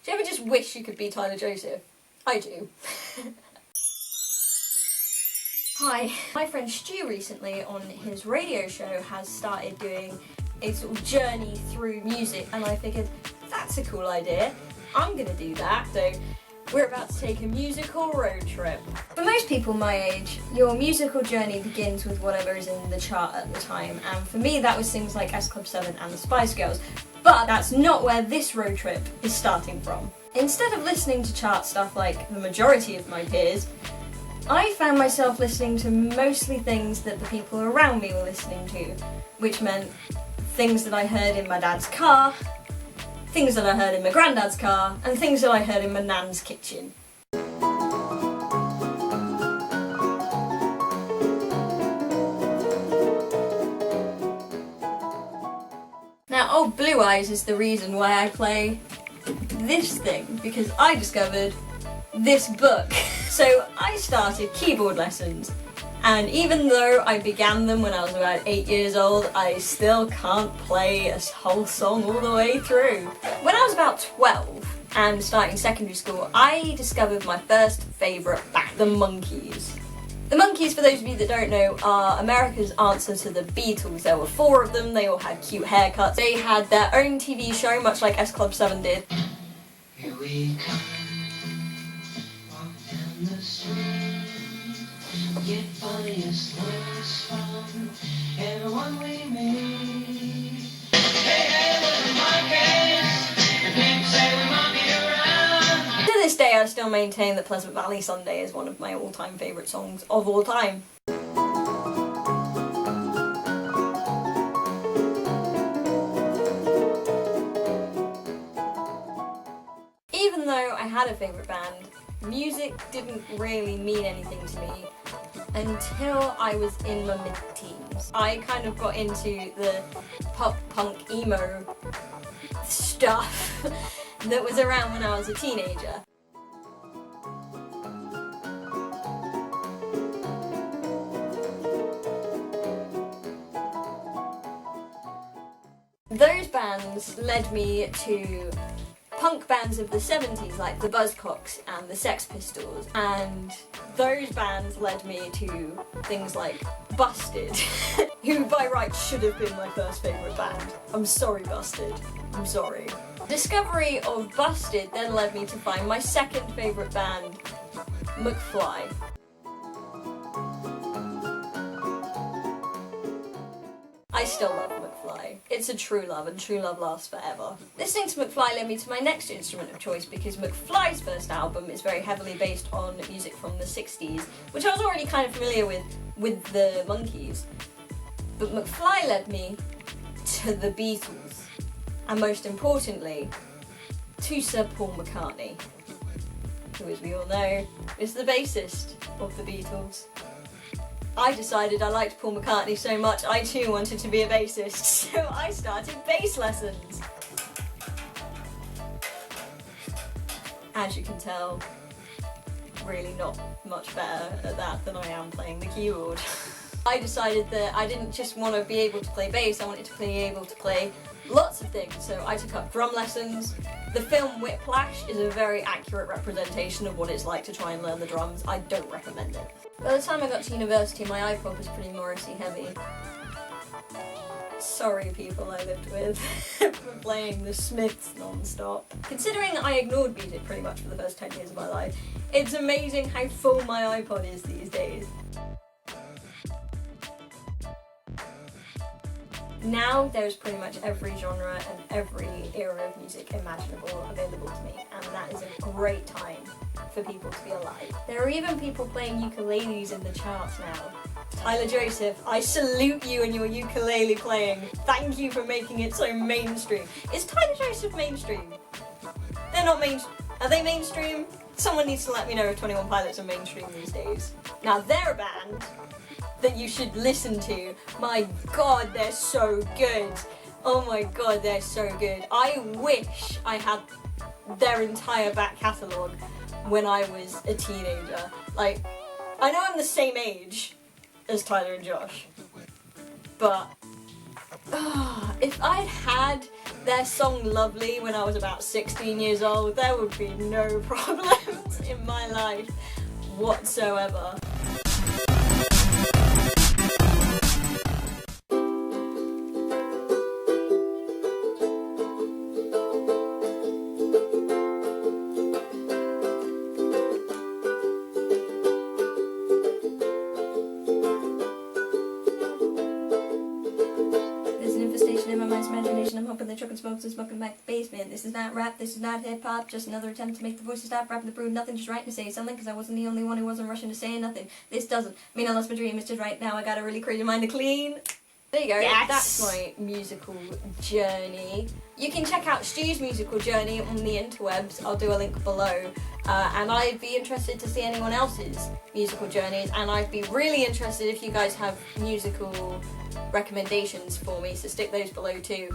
Do you ever just wish you could be Tyler Joseph? I do. Hi. My friend Stu recently on his radio show has started doing a sort of journey through music, and I figured that's a cool idea. I'm gonna do that. So we're about to take a musical road trip. For most people my age, your musical journey begins with whatever is in the chart at the time, and for me that was things like S Club 7 and the Spice Girls. But that's not where this road trip is starting from. Instead of listening to chart stuff like the majority of my peers, I found myself listening to mostly things that the people around me were listening to, which meant things that I heard in my dad's car, things that I heard in my granddad's car, and things that I heard in my nan's kitchen. Now, old Blue Eyes is the reason why I play this thing, because I discovered this book. So I started keyboard lessons, and even though I began them when I was about 8 years old, I still can't play a whole song all the way through. When I was about 12 and starting secondary school, I discovered my first favourite band, the Monkees. The Monkees, for those of you that don't know, are America's answer to the Beatles. There were 4 of them, they all had cute haircuts. They had their own TV show, much like S Club 7 did. Here we come, walk down the street, get funniest looks from everyone we meet. Hey, hey, we're the Monkees, and people say we monkey around. To this day, I still maintain that Pleasant Valley Sunday is one of my all-time favourite songs of all time. Even though I had a favourite band, music didn't really mean anything to me until I was in my mid-teens. I kind of got into the pop-punk emo stuff that was around when I was a teenager. Those bands led me to punk bands of the 70s like the Buzzcocks and the Sex Pistols, and those bands led me to things like Busted, who by rights should have been my first favourite band. I'm sorry, Busted. I'm sorry. Discovery of Busted then led me to find my second favourite band, McFly. I still love McFly. It's a true love, and true love lasts forever. Listening to McFly led me to my next instrument of choice, because McFly's first album is very heavily based on music from the 60s, which I was already kind of familiar with the Monkees. But McFly led me to the Beatles, and most importantly, to Sir Paul McCartney, who, as we all know, is the bassist of the Beatles. I decided I liked Paul McCartney so much I too wanted to be a bassist, so I started bass lessons. As you can tell, really not much better at that than I am playing the keyboard. I decided that I didn't just want to be able to play bass, I wanted to be able to play lots of things, so I took up drum lessons. The film Whiplash is a very accurate representation of what it's like to try and learn the drums. I don't recommend it. By the time I got to university, my iPod was pretty Morrissey heavy. Sorry, people I lived with, for playing the Smiths non-stop. Considering I ignored music pretty much for the first 10 years of my life, it's amazing how full my iPod is these days. Now there's pretty much every genre and every era of music imaginable available to me, and that is a great time for people to be alive. There are even people playing ukuleles in the charts now. Tyler Joseph, I salute you and your ukulele playing. Thank you for making it so mainstream. Is Tyler Joseph mainstream? They're not mainstream. Are they mainstream? Someone needs to let me know if 21 Pilots are mainstream these days. Now they're a band that you should listen to. My god, they're so good. Oh my god, they're so good. I wish I had their entire back catalogue when I was a teenager. Like, I know I'm the same age as Tyler and Josh, but if I'd had their song Lovely when I was about 16 years old, there would be no problems in my life whatsoever. In my mind's imagination, I'm hoping the truck and smokes is smoking back the basement. This is not rap, this is not hip-hop, just another attempt to make the voices stop rapping the brood. Nothing, just writing to say something, because I wasn't the only one who wasn't rushing to say nothing. This doesn't mean I lost my dream, it's just right now I got a really crazy mind to clean. There you go, Yes. That's my musical journey. You can check out Stu's musical journey on the interwebs, I'll do a link below. And I'd be interested to see anyone else's musical journeys, and I'd be really interested if you guys have musical recommendations for me, so stick those below too.